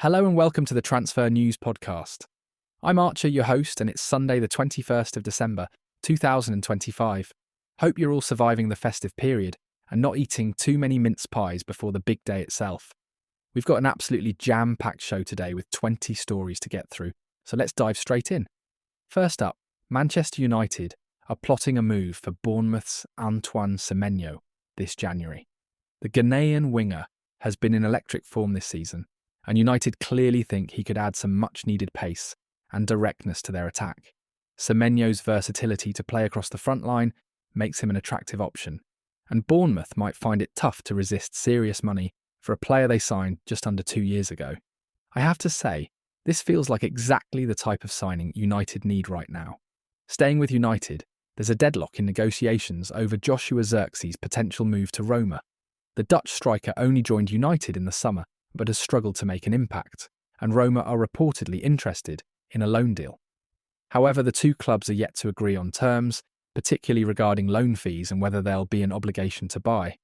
Hello and welcome to the Transfer News Podcast. I'm Archer, your host, and it's Sunday the 21st of December, 2025. Hope you're all surviving the festive period and not eating too many mince pies before the big day itself. We've got an absolutely jam-packed show today with 20 stories to get through, so let's dive straight in. First up, Manchester United are plotting a move for Bournemouth's Antoine Semenyo this January. The Ghanaian winger has been in electric form this season, and United clearly think he could add some much-needed pace and directness to their attack. Semenyo's versatility to play across the front line makes him an attractive option, and Bournemouth might find it tough to resist serious money for a player they signed just under 2 years ago. I have to say, this feels like exactly the type of signing United need right now. Staying with United, there's a deadlock in negotiations over Joshua Zirkzee's potential move to Roma. The Dutch striker only joined United in the summer, but has struggled to make an impact, and Roma are reportedly interested in a loan deal. However, the two clubs are yet to agree on terms, particularly regarding loan fees and whether there'll be an obligation to buy.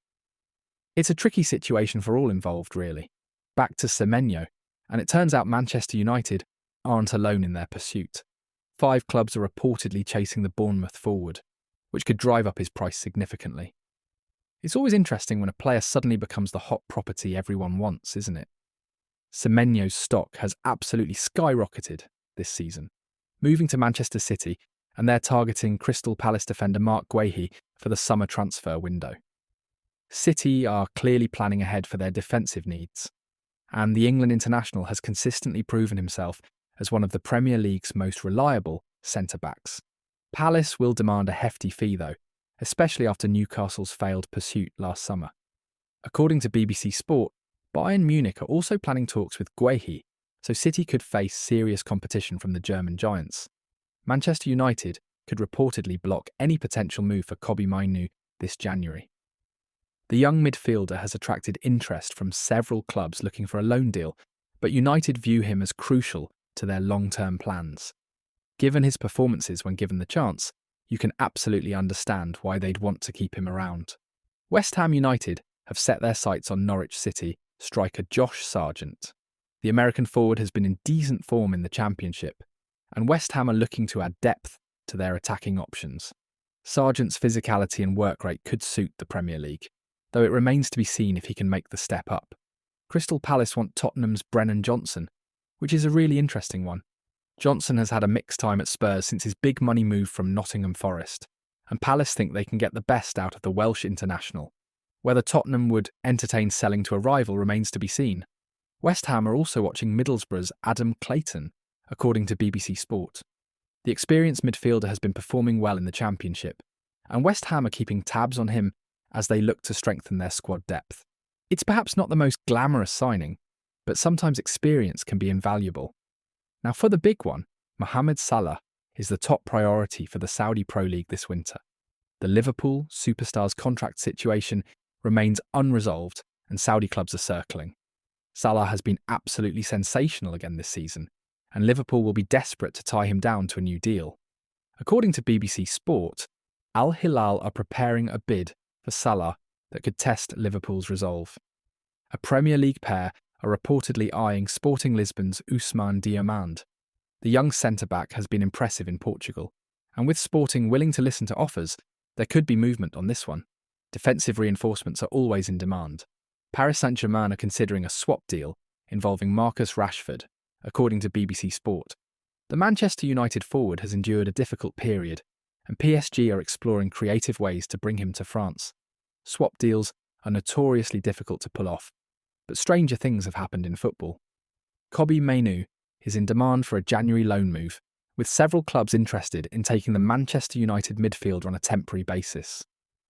It's a tricky situation for all involved, really. Back to Semenyo, and it turns out Manchester United aren't alone in their pursuit. 5 clubs are reportedly chasing the Bournemouth forward, which could drive up his price significantly. It's always interesting when a player suddenly becomes the hot property everyone wants, isn't it? Semenyo's stock has absolutely skyrocketed this season, moving to Manchester City, and they're targeting Crystal Palace defender Marc Guehi for the summer transfer window. City are clearly planning ahead for their defensive needs, and the England international has consistently proven himself as one of the Premier League's most reliable centre-backs. Palace will demand a hefty fee, though, especially after Newcastle's failed pursuit last summer. According to BBC Sport, Bayern Munich are also planning talks with Guehi, so City could face serious competition from the German giants. Manchester United could reportedly block any potential move for Kobbie Mainoo this January. The young midfielder has attracted interest from several clubs looking for a loan deal, but United view him as crucial to their long-term plans. Given his performances when given the chance, you can absolutely understand why they'd want to keep him around. West Ham United have set their sights on Norwich City striker Josh Sargent. The American forward has been in decent form in the Championship, and West Ham are looking to add depth to their attacking options. Sargent's physicality and work rate could suit the Premier League, though it remains to be seen if he can make the step up. Crystal Palace want Tottenham's Brennan Johnson, which is a really interesting one. Johnson has had a mixed time at Spurs since his big money move from Nottingham Forest, and Palace think they can get the best out of the Welsh international. Whether Tottenham would entertain selling to a rival remains to be seen. West Ham are also watching Middlesbrough's Adam Clayton, according to BBC Sport. The experienced midfielder has been performing well in the Championship, and West Ham are keeping tabs on him as they look to strengthen their squad depth. It's perhaps not the most glamorous signing, but sometimes experience can be invaluable. Now for the big one, Mohamed Salah is the top priority for the Saudi Pro League this winter. The Liverpool superstar's contract situation remains unresolved and Saudi clubs are circling. Salah has been absolutely sensational again this season, and Liverpool will be desperate to tie him down to a new deal. According to BBC Sport, Al Hilal are preparing a bid for Salah that could test Liverpool's resolve. A Premier League pair are reportedly eyeing Sporting Lisbon's Ousmane Diomande. The young centre-back has been impressive in Portugal, and with Sporting willing to listen to offers, there could be movement on this one. Defensive reinforcements are always in demand. Paris Saint-Germain are considering a swap deal involving Marcus Rashford, according to BBC Sport. The Manchester United forward has endured a difficult period, and PSG are exploring creative ways to bring him to France. Swap deals are notoriously difficult to pull off, but stranger things have happened in football. Kobbie Mainoo is in demand for a January loan move, with several clubs interested in taking the Manchester United midfielder on a temporary basis.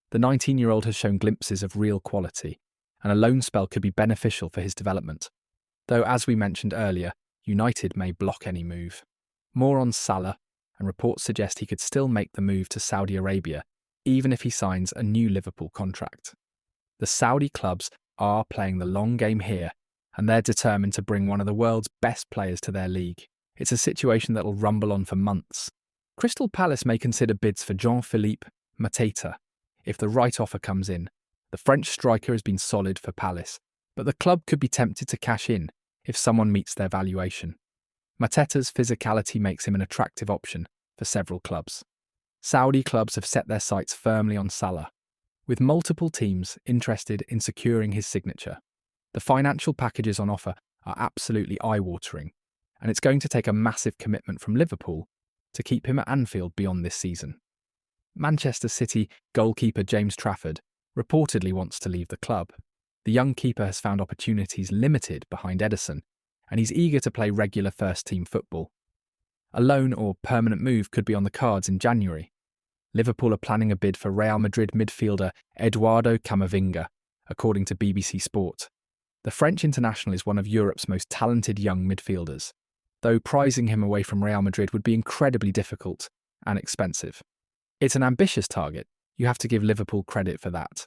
The 19-year-old has shown glimpses of real quality, and a loan spell could be beneficial for his development. Though, as we mentioned earlier, United may block any move. More on Salah, and reports suggest he could still make the move to Saudi Arabia, even if he signs a new Liverpool contract. The Saudi clubs are playing the long game here, and they're determined to bring one of the world's best players to their league. It's a situation that'll rumble on for months. Crystal Palace may consider bids for Jean-Philippe Mateta if the right offer comes in. The French striker has been solid for Palace, but the club could be tempted to cash in if someone meets their valuation. Mateta's physicality makes him an attractive option for several clubs. Saudi clubs have set their sights firmly on Salah, with multiple teams interested in securing his signature. The financial packages on offer are absolutely eye-watering, and it's going to take a massive commitment from Liverpool to keep him at Anfield beyond this season. Manchester City goalkeeper James Trafford reportedly wants to leave the club. The young keeper has found opportunities limited behind Ederson, and he's eager to play regular first-team football. A loan or permanent move could be on the cards in January. Liverpool are planning a bid for Real Madrid midfielder Eduardo Camavinga, according to BBC Sport. The French international is one of Europe's most talented young midfielders, though prizing him away from Real Madrid would be incredibly difficult and expensive. It's an ambitious target. You have to give Liverpool credit for that.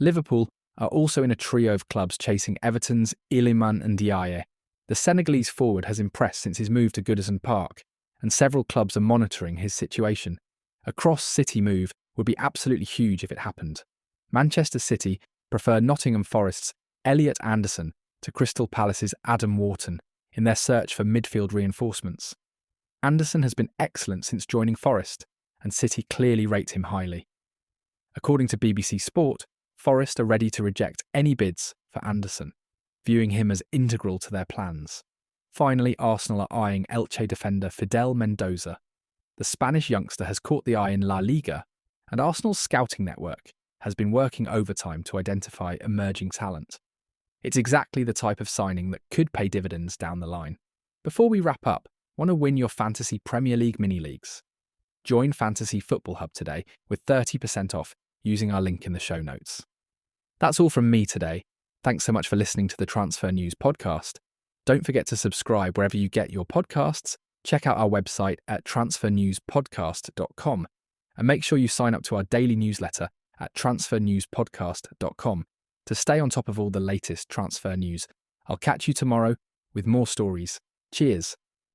Liverpool are also in a trio of clubs chasing Everton's Iliman and Ndiaye. The Senegalese forward has impressed since his move to Goodison Park, and several clubs are monitoring his situation. A cross-city move would be absolutely huge if it happened. Manchester City prefer Nottingham Forest's Elliot Anderson to Crystal Palace's Adam Wharton in their search for midfield reinforcements. Anderson has been excellent since joining Forest, and City clearly rate him highly. According to BBC Sport, Forest are ready to reject any bids for Anderson, viewing him as integral to their plans. Finally, Arsenal are eyeing Elche defender Fidel Mendoza. The Spanish youngster has caught the eye in La Liga, and Arsenal's scouting network has been working overtime to identify emerging talent. It's exactly the type of signing that could pay dividends down the line. Before we wrap up, want to win your fantasy Premier League mini-leagues? Join Fantasy Football Hub today with 30% off using our link in the show notes. That's all from me today. Thanks so much for listening to the Transfer News podcast. Don't forget to subscribe wherever you get your podcasts. Check out our website at transfernewspodcast.com and make sure you sign up to our daily newsletter at transfernewspodcast.com to stay on top of all the latest transfer news. I'll catch you tomorrow with more stories. Cheers.